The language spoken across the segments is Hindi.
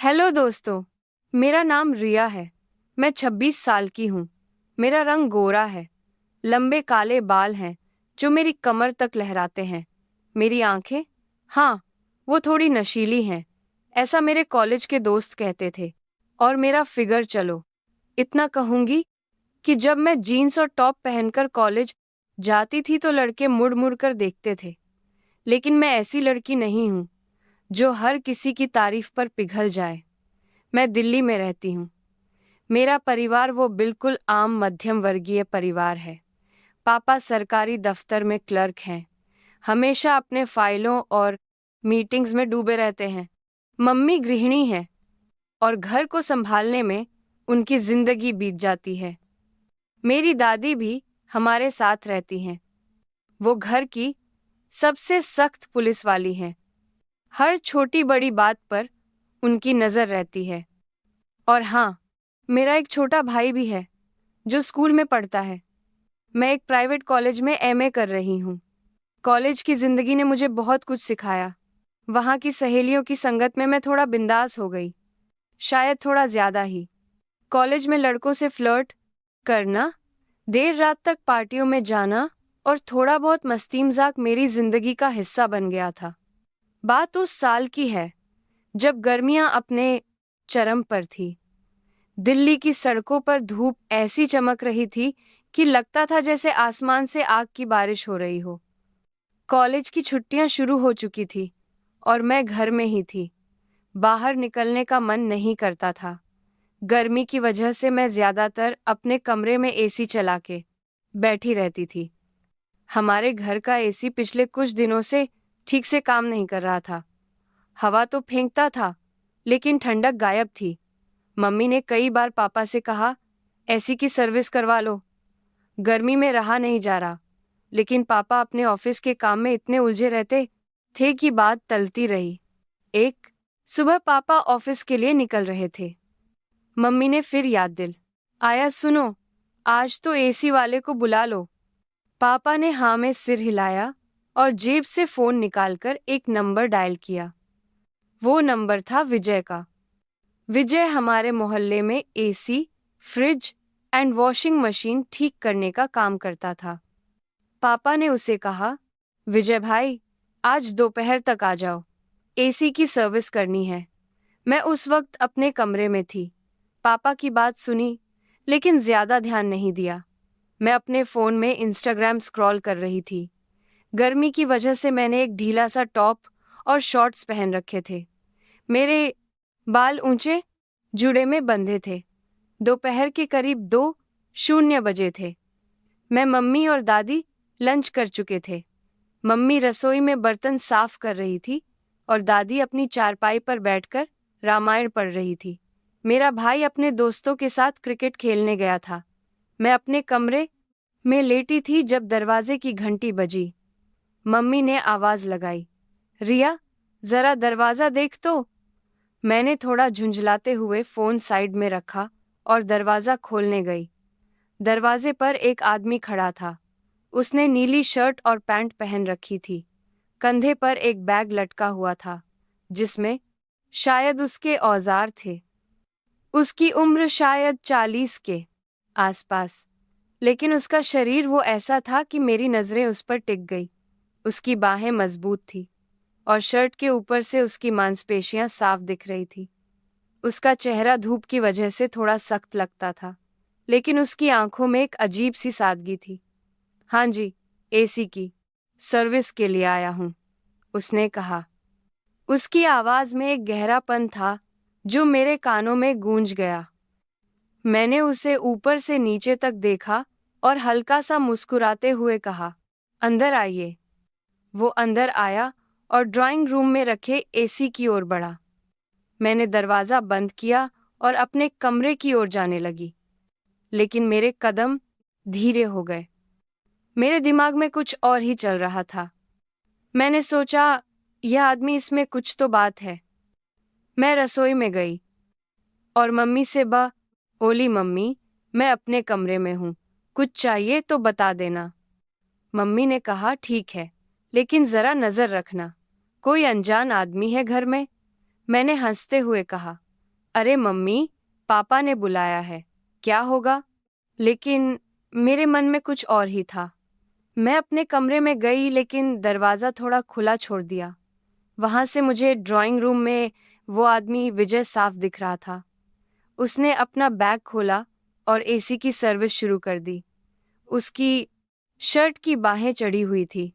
हेलो दोस्तों। मेरा नाम रिया है। मैं 26 साल की हूँ। मेरा रंग गोरा है। लंबे काले बाल हैं जो मेरी कमर तक लहराते हैं। मेरी आंखें, हाँ, वो थोड़ी नशीली हैं। ऐसा मेरे कॉलेज के दोस्त कहते थे। और मेरा फिगर, चलो इतना कहूंगी कि जब मैं जीन्स और टॉप पहनकर कॉलेज जाती थी तो लड़के मुड़ मुड़ कर देखते थे। लेकिन मैं ऐसी लड़की नहीं हूँ जो हर किसी की तारीफ पर पिघल जाए। मैं दिल्ली में रहती हूँ। मेरा परिवार वो बिल्कुल आम मध्यम वर्गीय परिवार है। पापा सरकारी दफ्तर में क्लर्क हैं, हमेशा अपने फाइलों और मीटिंग्स में डूबे रहते हैं। मम्मी गृहिणी है और घर को संभालने में उनकी जिंदगी बीत जाती है। मेरी दादी भी हमारे साथ रहती हैं। वो घर की सबसे सख्त पुलिस वाली हैं। हर छोटी बड़ी बात पर उनकी नजर रहती है। और हाँ, मेरा एक छोटा भाई भी है जो स्कूल में पढ़ता है। मैं एक प्राइवेट कॉलेज में एमए कर रही हूँ। कॉलेज की जिंदगी ने मुझे बहुत कुछ सिखाया। वहाँ की सहेलियों की संगत में मैं थोड़ा बिंदास हो गई, शायद थोड़ा ज्यादा ही। कॉलेज में लड़कों से फ्लर्ट करना, देर रात तक पार्टियों में जाना और थोड़ा बहुत मस्ती मजाक मेरी जिंदगी का हिस्सा बन गया था। बात उस साल की है जब गर्मियां अपने चरम पर थी। दिल्ली की सड़कों पर धूप ऐसी चमक रही थी कि लगता था जैसे आसमान से आग की बारिश हो रही हो। कॉलेज की छुट्टियां शुरू हो चुकी थी और मैं घर में ही थी। बाहर निकलने का मन नहीं करता था। गर्मी की वजह से मैं ज्यादातर अपने कमरे में एसी चला के बैठी रहती थी। हमारे घर का एसी पिछले कुछ दिनों से ठीक से काम नहीं कर रहा था। हवा तो फेंकता था, लेकिन ठंडक गायब थी। मम्मी ने कई बार पापा से कहा, एसी की सर्विस करवा लो, गर्मी में रहा नहीं जा रहा। लेकिन पापा अपने ऑफिस के काम में इतने उलझे रहते थे कि बात टलती रही। एक सुबह पापा ऑफिस के लिए निकल रहे थे। मम्मी ने फिर याद दिल आया, सुनो, आज तो एसी वाले को बुला लो। पापा ने हाँ में सिर हिलाया और जेब से फोन निकालकर एक नंबर डायल किया। वो नंबर था विजय का। विजय हमारे मोहल्ले में AC, fridge and washing machine ठीक करने का काम करता था। पापा ने उसे कहा, विजय भाई, आज दोपहर तक आ जाओ, एसी की सर्विस करनी है। मैं उस वक्त अपने कमरे में थी। पापा की बात सुनी, लेकिन ज्यादा ध्यान नहीं दिया। मैं अपने फोन में इंस्टाग्राम स्क्रॉल कर रही थी। गर्मी की वजह से मैंने एक ढीला सा टॉप और शॉर्ट्स पहन रखे थे। मेरे बाल ऊंचे जुड़े में बंधे थे। दोपहर के करीब 2:00 बजे थे। मैं, मम्मी और दादी लंच कर चुके थे। मम्मी रसोई में बर्तन साफ कर रही थी और दादी अपनी चारपाई पर बैठकर रामायण पढ़ रही थी। मेरा भाई अपने दोस्तों के साथ क्रिकेट खेलने गया था। मैं अपने कमरे में लेटी थी जब दरवाजे की घंटी बजी। मम्मी ने आवाज लगाई, रिया, जरा दरवाजा देख तो। मैंने थोड़ा झुंझलाते हुए फोन साइड में रखा और दरवाजा खोलने गई। दरवाजे पर एक आदमी खड़ा था। उसने नीली शर्ट और पैंट पहन रखी थी। कंधे पर एक बैग लटका हुआ था जिसमें शायद उसके औजार थे। उसकी उम्र शायद 40 के आसपास, लेकिन उसका शरीर वो ऐसा था कि मेरी नजरें उस पर टिक गई। उसकी बाहें मजबूत थी और शर्ट के ऊपर से उसकी मांसपेशियां साफ दिख रही थी। उसका चेहरा धूप की वजह से थोड़ा सख्त लगता था, लेकिन उसकी आंखों में एक अजीब सी सादगी थी। हाँ जी, एसी की सर्विस के लिए आया हूँ, उसने कहा। उसकी आवाज में एक गहरापन था जो मेरे कानों में गूंज गया। मैंने उसे ऊपर से नीचे तक देखा और हल्का सा मुस्कुराते हुए कहा, अंदर आइए। वो अंदर आया और ड्राइंग रूम में रखे एसी की ओर बढ़ा। मैंने दरवाजा बंद किया और अपने कमरे की ओर जाने लगी, लेकिन मेरे कदम धीरे हो गए। मेरे दिमाग में कुछ और ही चल रहा था। मैंने सोचा, यह आदमी, इसमें कुछ तो बात है। मैं रसोई में गई और मम्मी से बोली, मम्मी, मैं अपने कमरे में हूँ, कुछ चाहिए तो बता देना। मम्मी ने कहा, ठीक है, लेकिन जरा नजर रखना, कोई अनजान आदमी है घर में। मैंने हंसते हुए कहा, अरे मम्मी, पापा ने बुलाया है, क्या होगा? लेकिन मेरे मन में कुछ और ही था। मैं अपने कमरे में गई लेकिन दरवाज़ा थोड़ा खुला छोड़ दिया। वहां से मुझे ड्राइंग रूम में वो आदमी विजय साफ दिख रहा था। उसने अपना बैग खोला और एसी की सर्विस शुरू कर दी। उसकी शर्ट की बाहें चढ़ी हुई थी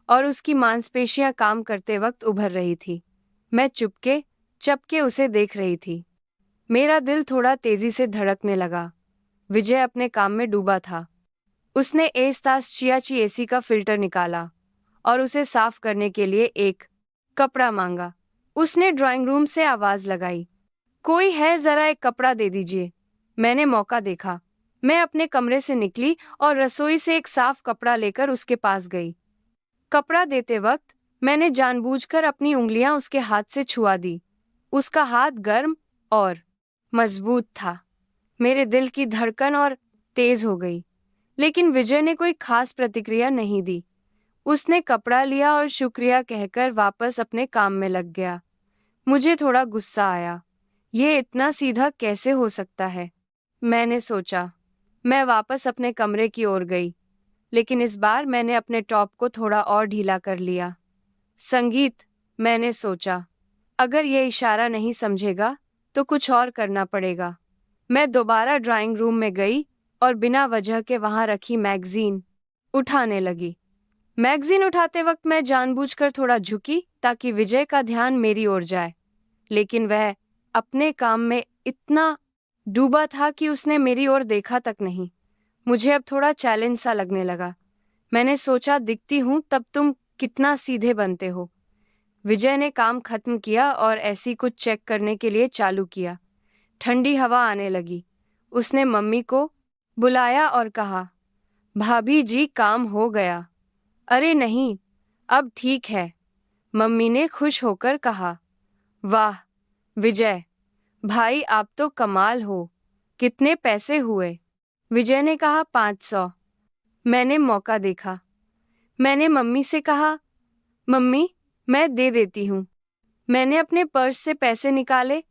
और उसकी मांसपेशियां काम करते वक्त उभर रही थी। मैं चुपके चपके उसे देख रही थी। मेरा दिल थोड़ा तेजी से धड़कने लगा। विजय अपने काम में डूबा था। उसने एस्तास चियाची एसी का फिल्टर निकाला और उसे साफ करने के लिए एक कपड़ा मांगा। उसने ड्राइंग रूम से आवाज लगाई, कोई है, जरा एक कपड़ा दे दीजिए। मैंने मौका देखा। मैं अपने कमरे से निकली और रसोई से एक साफ कपड़ा लेकर उसके पास गई। कपड़ा देते वक्त मैंने जानबूझकर अपनी उंगलियां उसके हाथ से छुआ दी। उसका हाथ गर्म और मजबूत था। मेरे दिल की धड़कन और तेज हो गई। लेकिन विजय ने कोई खास प्रतिक्रिया नहीं दी। उसने कपड़ा लिया और शुक्रिया कहकर वापस अपने काम में लग गया। मुझे थोड़ा गुस्सा आया। ये इतना सीधा कैसे हो सकता है? मैंने सोचा। मैं वापस अपने कमरे की ओर गई, लेकिन इस बार मैंने अपने टॉप को थोड़ा और ढीला कर लिया। संगीत, मैंने सोचा, अगर ये इशारा नहीं समझेगा तो कुछ और करना पड़ेगा। मैं दोबारा ड्राइंग रूम में गई और बिना वजह के वहां रखी मैगजीन उठाने लगी। मैगजीन उठाते वक्त मैं जानबूझकर थोड़ा झुकी ताकि विजय का ध्यान मेरी ओर जाए, लेकिन वह अपने काम में इतना डूबा था कि उसने मेरी ओर देखा तक नहीं। मुझे अब थोड़ा चैलेंज सा लगने लगा। मैंने सोचा, दिखती हूं तब तुम कितना सीधे बनते हो। विजय ने काम खत्म किया और ऐसी कुछ चेक करने के लिए चालू किया। ठंडी हवा आने लगी। उसने मम्मी को बुलाया और कहा, भाभी जी, काम हो गया। अरे नहीं, अब ठीक है, मम्मी ने खुश होकर कहा। वाह विजय भाई, आप तो कमाल हो। कितने पैसे हुए? विजय ने कहा, 500। मैंने मौका देखा। मैंने मम्मी से कहा, मम्मी मैं दे देती हूँ। मैंने अपने पर्स से पैसे निकाले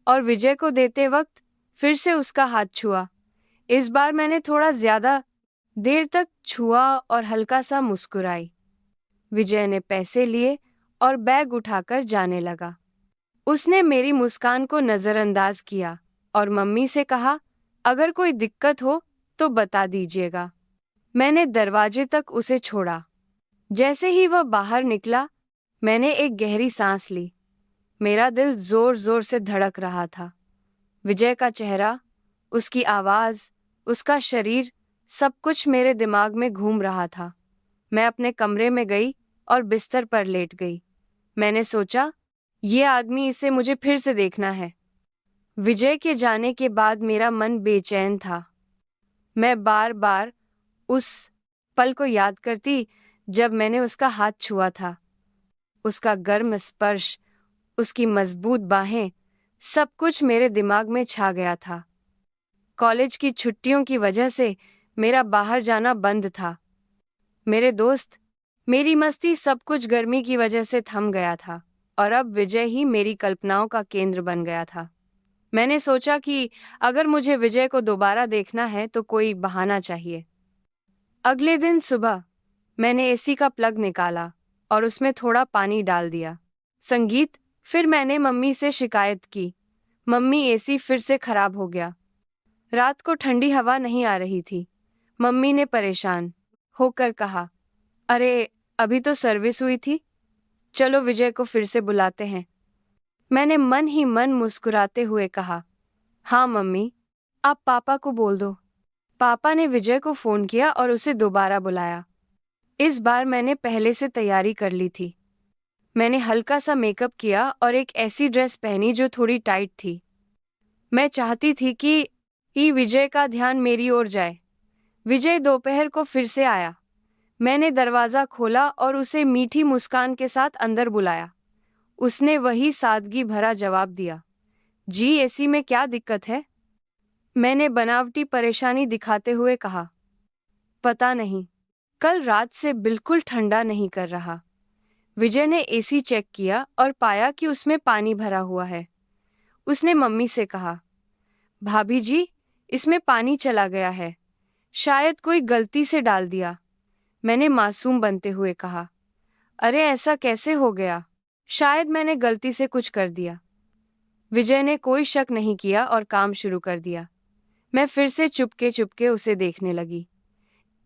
और विजय को देते वक्त फिर से उसका हाथ छुआ। इस बार मैंने थोड़ा ज्यादा देर तक छुआ और हल्का सा मुस्कुराई। विजय ने पैसे लिए और बैग उठाकर जाने लगा। उसने मेरी मुस्कान को नजरअंदाज किया और मम्मी से कहा, अगर कोई दिक्कत हो तो बता दीजिएगा। मैंने दरवाजे तक उसे छोड़ा। जैसे ही वह बाहर निकला, मैंने एक गहरी सांस ली। मेरा दिल जोर जोर से धड़क रहा था। विजय का चेहरा, उसकी आवाज, उसका शरीर, सब कुछ मेरे दिमाग में घूम रहा था। मैं अपने कमरे में गई और बिस्तर पर लेट गई। मैंने सोचा, ये आदमी, इसे मुझे फिर से देखना है। विजय के जाने के बाद मेरा मन बेचैन था। मैं बार बार उस पल को याद करती जब मैंने उसका हाथ छुआ था। उसका गर्म स्पर्श, उसकी मजबूत बाहें, सब कुछ मेरे दिमाग में छा गया था। कॉलेज की छुट्टियों की वजह से मेरा बाहर जाना बंद था। मेरे दोस्त, मेरी मस्ती, सब कुछ गर्मी की वजह से थम गया था और अब विजय ही मेरी कल्पनाओं का केंद्र बन गया था। मैंने सोचा कि अगर मुझे विजय को दोबारा देखना है तो कोई बहाना चाहिए। अगले दिन सुबह मैंने एसी का प्लग निकाला और उसमें थोड़ा पानी डाल दिया। संगीत, फिर मैंने मम्मी से शिकायत की। मम्मी, एसी फिर से खराब हो गया। रात को ठंडी हवा नहीं आ रही थी। मम्मी ने परेशान होकर कहा, अरे अभी तो सर्विस हुई थी, चलो विजय को फिर से बुलाते हैं। मैंने मन ही मन मुस्कुराते हुए कहा, हाँ मम्मी, आप पापा को बोल दो। पापा ने विजय को फोन किया और उसे दोबारा बुलाया। इस बार मैंने पहले से तैयारी कर ली थी। मैंने हल्का सा मेकअप किया और एक ऐसी ड्रेस पहनी जो थोड़ी टाइट थी। मैं चाहती थी कि विजय का ध्यान मेरी ओर जाए। विजय दोपहर को फिर से आया। मैंने दरवाजा खोला और उसे मीठी मुस्कान के साथ अंदर बुलाया। उसने वही सादगी भरा जवाब दिया, जी एसी में क्या दिक्कत है? मैंने बनावटी परेशानी दिखाते हुए कहा, पता नहीं, कल रात से बिल्कुल ठंडा नहीं कर रहा। विजय ने एसी चेक किया और पाया कि उसमें पानी भरा हुआ है। उसने मम्मी से कहा, भाभी जी, इसमें पानी चला गया है, शायद कोई गलती से डाल दिया। मैंने मासूम बनते हुए कहा, अरे ऐसा कैसे हो गया? शायद मैंने गलती से कुछ कर दिया। विजय ने कोई शक नहीं किया और काम शुरू कर दिया। मैं फिर से चुपके चुपके उसे देखने लगी।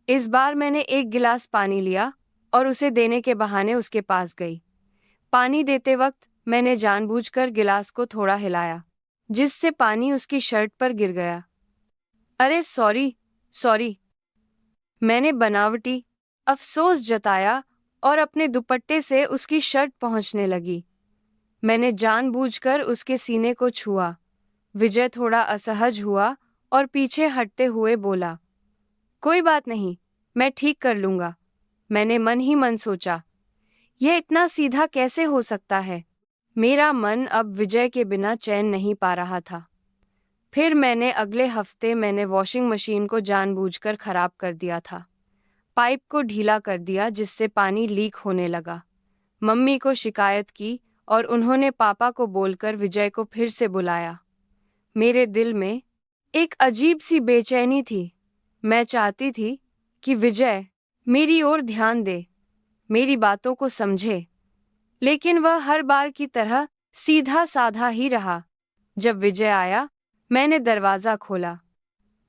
इस बार मैंने एक गिलास पानी लिया और उसे देने के बहाने उसके पास गई। पानी देते वक्त मैंने जानबूझकर गिलास को थोड़ा हिलाया, जिससे पानी उसकी शर्ट पर गिर गया। अरे सॉरी, सॉरी, मैंने बनावटी अफसोस जताया और अपने दुपट्टे से उसकी शर्ट पहुंचने लगी। मैंने जानबूझकर उसके सीने को छुआ। विजय थोड़ा असहज हुआ और पीछे हटते हुए बोला, कोई बात नहीं, मैं ठीक कर लूंगा। मैंने मन ही मन सोचा, यह इतना सीधा कैसे हो सकता है? मेरा मन अब विजय के बिना चैन नहीं पा रहा था। फिर मैंने अगले हफ्ते वॉशिंग मशीन को जानबूझकर खराब कर दिया था। पाइप को ढीला कर दिया जिससे पानी लीक होने लगा। मम्मी को शिकायत की और उन्होंने पापा को बोलकर विजय को फिर से बुलाया। मेरे दिल में एक अजीब सी बेचैनी थी। मैं चाहती थी कि विजय मेरी ओर ध्यान दे, मेरी बातों को समझे, लेकिन वह हर बार की तरह सीधा साधा ही रहा। जब विजय आया, मैंने दरवाज़ा खोला।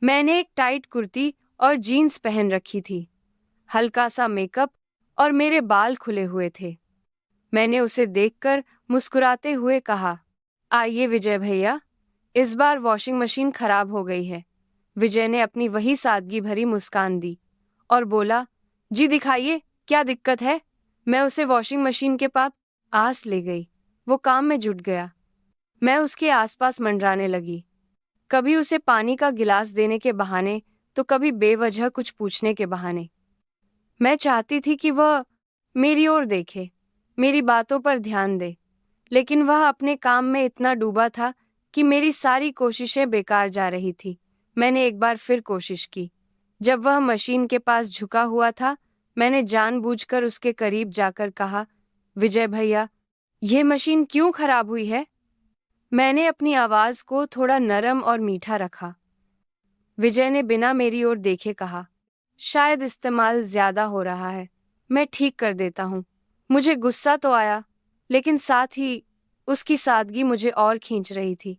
मैंने एक टाइट कुर्ती और जीन्स पहन रखी थी, हल्का सा मेकअप और मेरे बाल खुले हुए थे। मैंने उसे देखकर मुस्कुराते हुए कहा, आइए विजय भैया, इस बार वॉशिंग मशीन खराब हो गई है। विजय ने अपनी वही सादगी भरी मुस्कान दी और बोला, जी दिखाइए, क्या दिक्कत है? मैं उसे वॉशिंग मशीन के पास ले गई। वो काम में जुट गया। मैं उसके आसपास मंडराने लगी, कभी उसे पानी का गिलास देने के बहाने तो कभी बेवजह कुछ पूछने के बहाने। मैं चाहती थी कि वह मेरी ओर देखे, मेरी बातों पर ध्यान दे, लेकिन वह अपने काम में इतना डूबा था कि मेरी सारी कोशिशें बेकार जा रही थी। मैंने एक बार फिर कोशिश की। जब वह मशीन के पास झुका हुआ था, मैंने जानबूझकर उसके करीब जाकर कहा, विजय भैया, यह मशीन क्यों खराब हुई है? मैंने अपनी आवाज को थोड़ा नरम और मीठा रखा। विजय ने बिना मेरी ओर देखे कहा, शायद इस्तेमाल ज्यादा हो रहा है, मैं ठीक कर देता हूँ। मुझे गुस्सा तो आया, लेकिन साथ ही उसकी सादगी मुझे और खींच रही थी।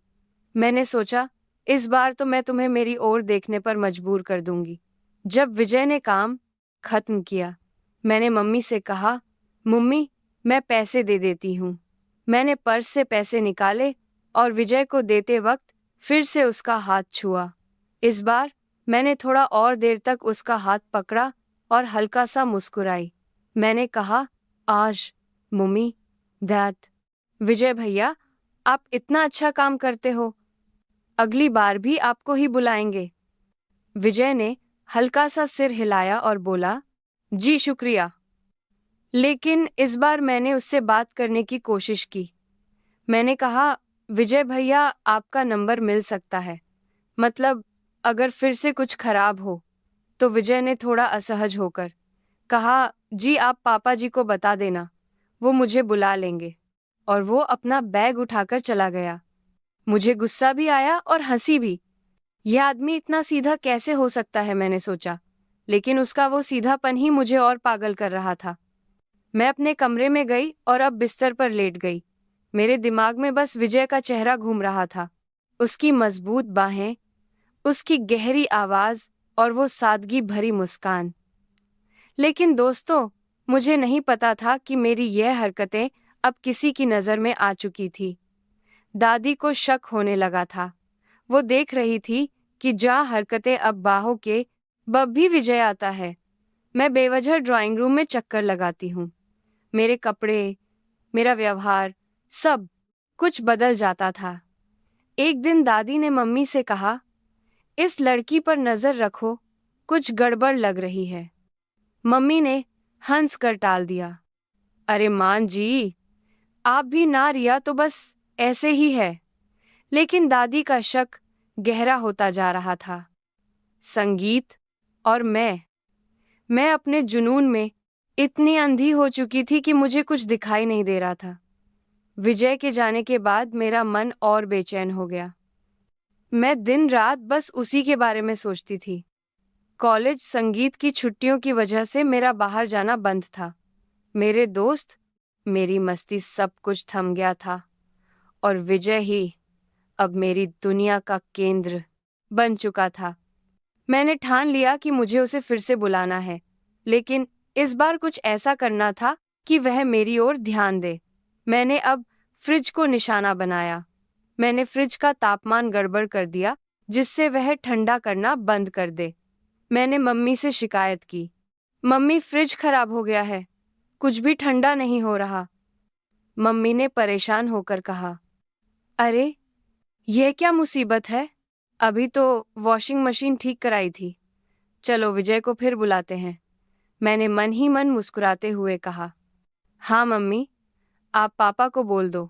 मैंने सोचा, इस बार तो मैं तुम्हें मेरी ओर देखने पर मजबूर कर दूंगी। जब विजय ने काम खत्म किया, मैंने मम्मी से कहा, मम्मी, मैं पैसे दे देती हूँ। मैंने पर्स से पैसे निकाले और विजय को देते वक्त फिर से उसका हाथ छुआ। इस बार मैंने थोड़ा और देर तक उसका हाथ पकड़ा और हल्का सा मुस्कुराई। मैंने कहा, आज मम्मी, दैट, विजय भैया, आप इतना अच्छा काम करते हो, अगली बार भी आपको ही बुलाएंगे। विजय ने हल्का सा सिर हिलाया और बोला, जी शुक्रिया। लेकिन इस बार मैंने उससे बात करने की कोशिश की। मैंने कहा, विजय भैया, आपका नंबर मिल सकता है, मतलब अगर फिर से कुछ खराब हो। तो विजय ने थोड़ा असहज होकर कहा, जी आप पापा जी को बता देना, वो मुझे बुला लेंगे। और वो अपना बैग उठाकर चला गया। मुझे गुस्सा भी आया और हंसी भी। यह आदमी इतना सीधा कैसे हो सकता है, मैंने सोचा, लेकिन उसका वो सीधापन ही मुझे और पागल कर रहा था। मैं अपने कमरे में गई और अब बिस्तर पर लेट गई। मेरे दिमाग में बस विजय का चेहरा घूम रहा था, उसकी मजबूत बाहें, उसकी गहरी आवाज और वो सादगी भरी मुस्कान। लेकिन दोस्तों, मुझे नहीं पता था कि मेरी यह हरकतें अब किसी की नज़र में आ चुकी थी। दादी को शक होने लगा था। वो देख रही थी कि जा हरकतें अब बाहों के बब भी विजय आता है। मैं बेवजह ड्राइंग रूम में चक्कर लगाती हूँ। मेरे कपड़े, मेरा व्यवहार, सब कुछ बदल जाता था। एक दिन दादी ने मम्मी से कहा, इस लड़की पर नज़र रखो, कुछ गड़बड़ लग रही है। मम्मी ने हंस कर टाल दिया, अरे मान जी, आप भी ना, रिया तो बस ऐसे ही है। लेकिन दादी का शक गहरा होता जा रहा था। संगीत और मैं अपने जुनून में इतनी अंधी हो चुकी थी कि मुझे कुछ दिखाई नहीं दे रहा था। विजय के जाने के बाद मेरा मन और बेचैन हो गया। मैं दिन रात बस उसी के बारे में सोचती थी। कॉलेज संगीत की छुट्टियों की वजह से मेरा बाहर जाना बंद था। मेरे दोस्त, मेरी मस्ती, सब कुछ थम गया था और विजय ही अब मेरी दुनिया का केंद्र बन चुका था। मैंने ठान लिया कि मुझे उसे फिर से बुलाना है, लेकिन इस बार कुछ ऐसा करना था कि वह मेरी ओर ध्यान दे। मैंने अब फ्रिज को निशाना बनाया। मैंने फ्रिज का तापमान गड़बड़ कर दिया जिससे वह ठंडा करना बंद कर दे। मैंने मम्मी से शिकायत की, मम्मी फ्रिज खराब हो गया है, कुछ भी ठंडा नहीं हो रहा। मम्मी ने परेशान होकर कहा, अरे यह क्या मुसीबत है, अभी तो वॉशिंग मशीन ठीक कराई थी। चलो विजय को फिर बुलाते हैं। मैंने मन ही मन मुस्कुराते हुए कहा, हाँ मम्मी, आप पापा को बोल दो।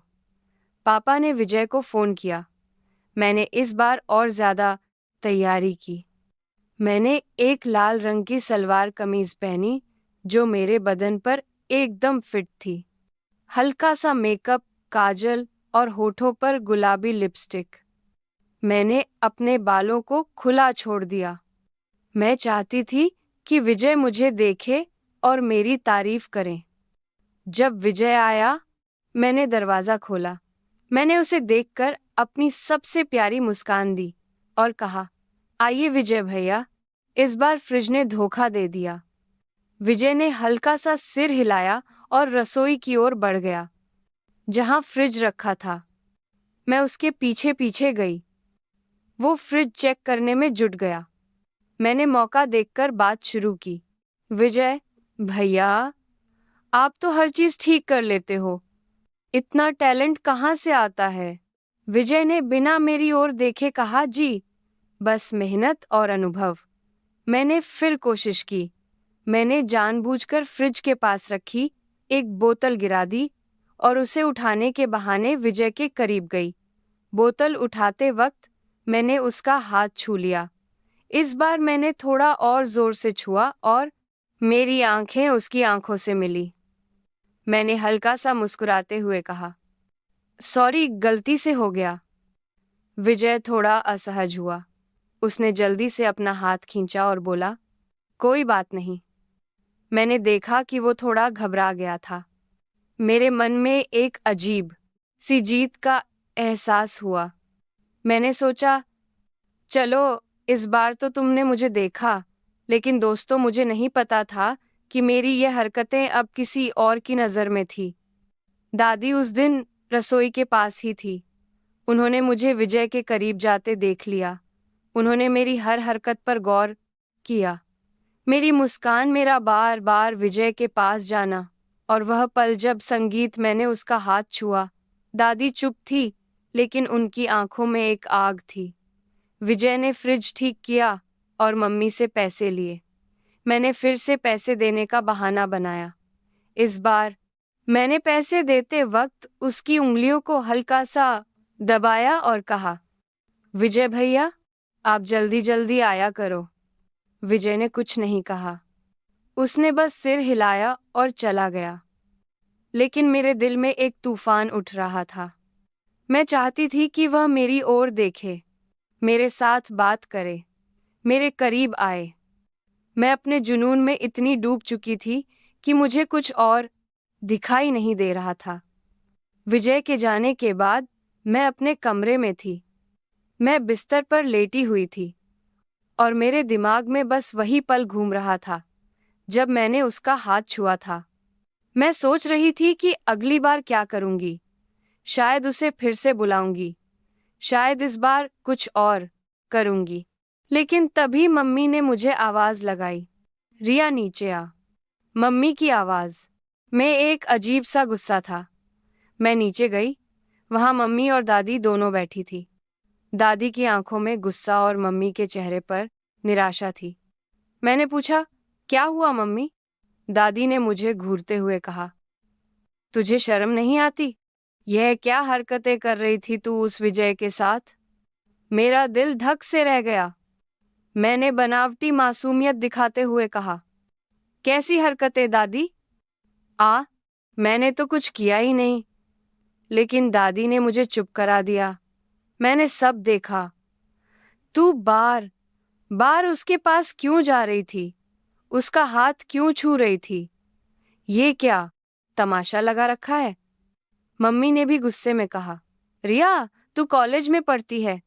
पापा ने विजय को फोन किया। मैंने इस बार और ज्यादा तैयारी की। मैंने एक लाल रंग की सलवार कमीज पहनी जो मेरे बदन पर एकदम फिट थी। हल्का सा मेकअप, काजल और होठों पर गुलाबी लिपस्टिक। मैंने अपने बालों को खुला छोड़ दिया। मैं चाहती थी कि विजय मुझे देखे और मेरी तारीफ करे। जब विजय आया, मैंने दरवाजा खोला। मैंने उसे देखकर अपनी सबसे प्यारी मुस्कान दी और कहा, आइए विजय भैया। इस बार फ्रिज ने धोखा दे दिया। विजय ने हल्का सा सिर हिलाया और रसोई की ओर बढ़ गया, जहां फ्रिज रखा था। मैं उसके पीछे पीछे गई। वो फ्रिज चेक करने में जुट गया। मैंने मौका देखकर बात शुरू की, विजय भैया, आप तो हर चीज ठीक कर लेते हो, इतना टैलेंट कहाँ से आता है? विजय ने बिना मेरी ओर देखे कहा, जी, बस मेहनत और अनुभव। मैंने फिर कोशिश की। मैंने जानबूझकर फ्रिज के पास रखी एक बोतल गिरा दी और उसे उठाने के बहाने विजय के करीब गई। बोतल उठाते वक्त मैंने उसका हाथ छू लिया। इस बार मैंने थोड़ा और जोर से छुआ और मेरी आंखें उसकी आंखों से मिली। मैंने हल्का सा मुस्कुराते हुए कहा, सॉरी, गलती से हो गया। विजय थोड़ा असहज हुआ। उसने जल्दी से अपना हाथ खींचा और बोला, कोई बात नहीं। मैंने देखा कि वो थोड़ा घबरा गया था। मेरे मन में एक अजीब सी जीत का एहसास हुआ। मैंने सोचा, चलो इस बार तो तुमने मुझे देखा, लेकिन दोस्तों, मुझे नहीं पता था कि मेरी ये हरकतें अब किसी और की नज़र में थी। दादी उस दिन रसोई के पास ही थी। उन्होंने मुझे विजय के करीब जाते देख लिया। उन्होंने मेरी हर हरकत पर गौर किया। मेरी मुस्कान, मेरा बार बार विजय के पास जाना और वह पल जब संगीत मैंने उसका हाथ छुआ। दादी चुप थी, लेकिन उनकी आंखों में एक आग थी। विजय ने फ्रिज ठीक किया और मम्मी से पैसे लिए। मैंने फिर से पैसे देने का बहाना बनाया। इस बार मैंने पैसे देते वक्त उसकी उंगलियों को हल्का सा दबाया और कहा, विजय भैया, आप जल्दी जल्दी आया करो। विजय ने कुछ नहीं कहा। उसने बस सिर हिलाया और चला गया। लेकिन मेरे दिल में एक तूफान उठ रहा था। मैं चाहती थी कि वह मेरी ओर देखे, मेरे साथ बात करे, मेरे करीब आए। मैं अपने जुनून में इतनी डूब चुकी थी कि मुझे कुछ और दिखाई नहीं दे रहा था। विजय के जाने के बाद मैं अपने कमरे में थी। मैं बिस्तर पर लेटी हुई थी और मेरे दिमाग में बस वही पल घूम रहा था जब मैंने उसका हाथ छुआ था। मैं सोच रही थी कि अगली बार क्या करूंगी। शायद उसे फिर से बुलाऊंगी, शायद इस बार कुछ और करूंगी। लेकिन तभी मम्मी ने मुझे आवाज लगाई, रिया नीचे आ। मम्मी की आवाज में एक अजीब सा गुस्सा था। मैं नीचे गई। वहां मम्मी और दादी दोनों बैठी थी। दादी की आंखों में गुस्सा और मम्मी के चेहरे पर निराशा थी। मैंने पूछा, क्या हुआ मम्मी? दादी ने मुझे घूरते हुए कहा, तुझे शर्म नहीं आती? यह क्या हरकतें कर रही थी तू उस विजय के साथ? मेरा दिल धक से रह गया। मैंने बनावटी मासूमियत दिखाते हुए कहा, कैसी हरकतें दादी? मैंने तो कुछ किया ही नहीं। लेकिन दादी ने मुझे चुप करा दिया। मैंने सब देखा। तू बार बार उसके पास क्यों जा रही थी? उसका हाथ क्यों छू रही थी? ये क्या तमाशा लगा रखा है? मम्मी ने भी गुस्से में कहा, रिया, तू कॉलेज में पढ़ती है,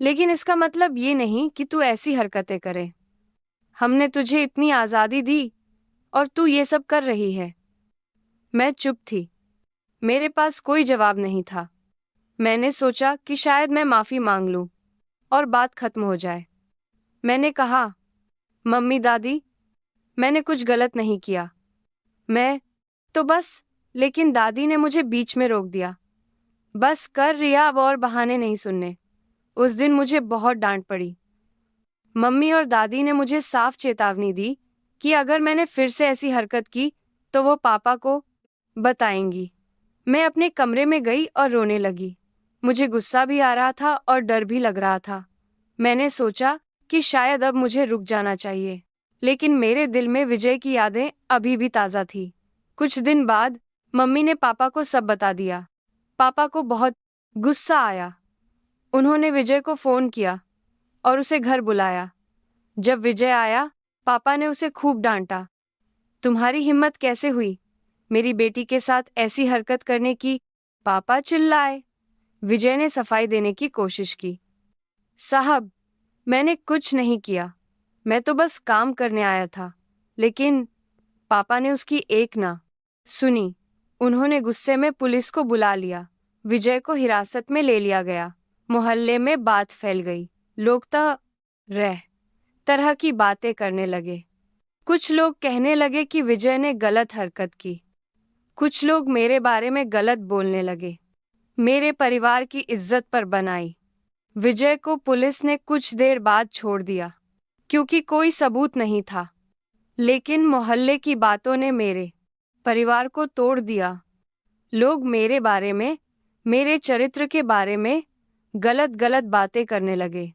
लेकिन इसका मतलब ये नहीं कि तू ऐसी हरकतें करे। हमने तुझे इतनी आज़ादी दी और तू ये सब कर रही है। मैं चुप थी। मेरे पास कोई जवाब नहीं था। मैंने सोचा कि शायद मैं माफ़ी मांग लूं और बात खत्म हो जाए। मैंने कहा, मम्मी दादी, मैंने कुछ गलत नहीं किया। मैं तो बस लेकिन दादी ने मुझे बीच में रोक दिया। बस कर रिया, अब और बहाने नहीं सुनने। उस दिन मुझे बहुत डांट पड़ी। मम्मी और दादी ने मुझे साफ चेतावनी दी कि अगर मैंने फिर से ऐसी हरकत की तो वो पापा को बताएंगी। मैं अपने कमरे में गई और रोने लगी। मुझे गुस्सा भी आ रहा था और डर भी लग रहा था। मैंने सोचा कि शायद अब मुझे रुक जाना चाहिए, लेकिन मेरे दिल में विजय की यादें अभी भी ताज़ा थी। कुछ दिन बाद मम्मी ने पापा को सब बता दिया। पापा को बहुत गुस्सा आया। उन्होंने विजय को फ़ोन किया और उसे घर बुलाया। जब विजय आया, पापा ने उसे खूब डांटा। तुम्हारी हिम्मत कैसे हुई मेरी बेटी के साथ ऐसी हरकत करने की? पापा चिल्लाए। विजय ने सफाई देने की कोशिश की। साहब, मैंने कुछ नहीं किया, मैं तो बस काम करने आया था। लेकिन पापा ने उसकी एक ना सुनी। उन्होंने गुस्से में पुलिस को बुला लिया। विजय को हिरासत में ले लिया गया। मोहल्ले में बात फैल गई। लोग तरह तरह की बातें करने लगे। कुछ लोग कहने लगे कि विजय ने गलत हरकत की। कुछ लोग मेरे बारे में गलत बोलने लगे। मेरे परिवार की इज्जत पर बनाई। विजय को पुलिस ने कुछ देर बाद छोड़ दिया क्योंकि कोई सबूत नहीं था। लेकिन मोहल्ले की बातों ने मेरे परिवार को तोड़ दिया। लोग मेरे बारे में, मेरे चरित्र के बारे में गलत गलत बातें करने लगे।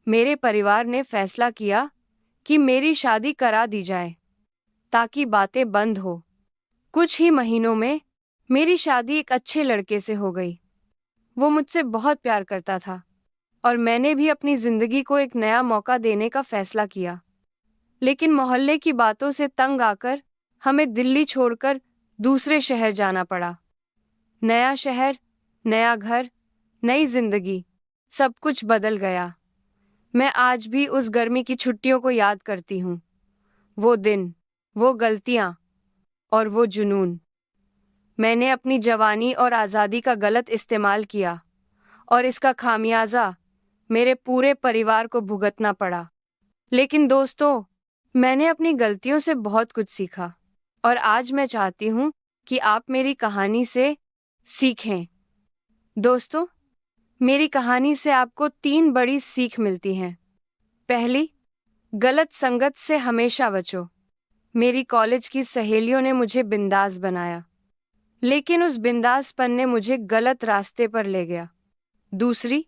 मेरे परिवार ने फैसला किया कि मेरी शादी करा दी जाए ताकि बातें बंद हो। कुछ ही महीनों में मेरी शादी एक अच्छे लड़के से हो गई। वो मुझसे बहुत प्यार करता था और मैंने भी अपनी जिंदगी को एक नया मौका देने का फैसला किया। लेकिन मोहल्ले की बातों से तंग आकर हमें दिल्ली छोड़कर दूसरे शहर जाना पड़ा। नया शहर, नया घर, नई जिंदगी, सब कुछ बदल गया। मैं आज भी उस गर्मी की छुट्टियों को याद करती हूँ। वो दिन, वो गलतियाँ और वो जुनून। मैंने अपनी जवानी और आज़ादी का गलत इस्तेमाल किया और इसका खामियाजा मेरे पूरे परिवार को भुगतना पड़ा। लेकिन दोस्तों, मैंने अपनी गलतियों से बहुत कुछ सीखा और आज मैं चाहती हूँ कि आप मेरी कहानी से सीखें। दोस्तों, मेरी कहानी से आपको 3 बड़ी सीख मिलती हैं। पहली, गलत संगत से हमेशा बचो। मेरी कॉलेज की सहेलियों ने मुझे बिंदास बनाया, लेकिन उस बिंदासपन ने मुझे गलत रास्ते पर ले गया। दूसरी,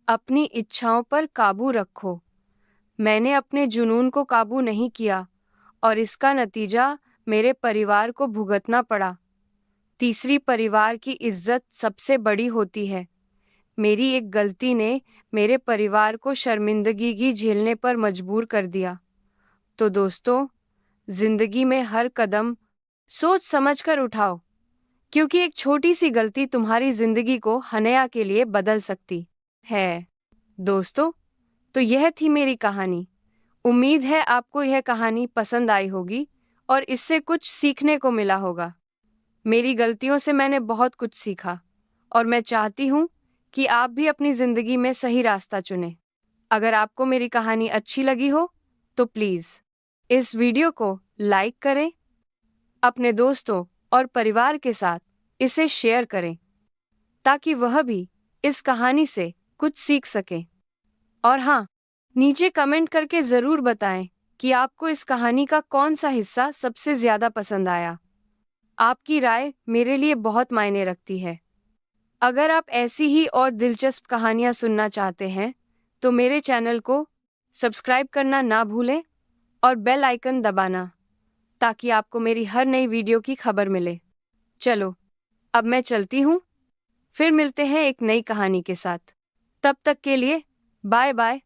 अपनी इच्छाओं पर काबू रखो। मैंने अपने जुनून को काबू नहीं किया और इसका नतीजा मेरे परिवार को भुगतना पड़ा। तीसरी, परिवार की इज्जत सबसे बड़ी होती है। मेरी एक गलती ने मेरे परिवार को शर्मिंदगी झेलने पर मजबूर कर दिया। तो दोस्तों, जिंदगी में हर कदम सोच समझकर उठाओ, क्योंकि एक छोटी सी गलती तुम्हारी जिंदगी को हमेशा के लिए बदल सकती है। दोस्तों, तो यह थी मेरी कहानी। उम्मीद है आपको यह कहानी पसंद आई होगी और इससे कुछ सीखने को मिला होगा। मेरी गलतियों से मैंने बहुत कुछ सीखा और मैं चाहती हूँ कि आप भी अपनी जिंदगी में सही रास्ता चुनें। अगर आपको मेरी कहानी अच्छी लगी हो तो प्लीज़ इस वीडियो को लाइक करें, अपने दोस्तों और परिवार के साथ इसे शेयर करें ताकि वह भी इस कहानी से कुछ सीख सकें। और हाँ, नीचे कमेंट करके ज़रूर बताएं कि आपको इस कहानी का कौन सा हिस्सा सबसे ज़्यादा पसंद आया। आपकी राय मेरे लिए बहुत मायने रखती है। अगर आप ऐसी ही और दिलचस्प कहानियाँ सुनना चाहते हैं तो मेरे चैनल को सब्सक्राइब करना ना भूलें और बेल आइकन दबाना ताकि आपको मेरी हर नई वीडियो की खबर मिले। चलो, अब मैं चलती हूँ। फिर मिलते हैं एक नई कहानी के साथ। तब तक के लिए बाय बाय।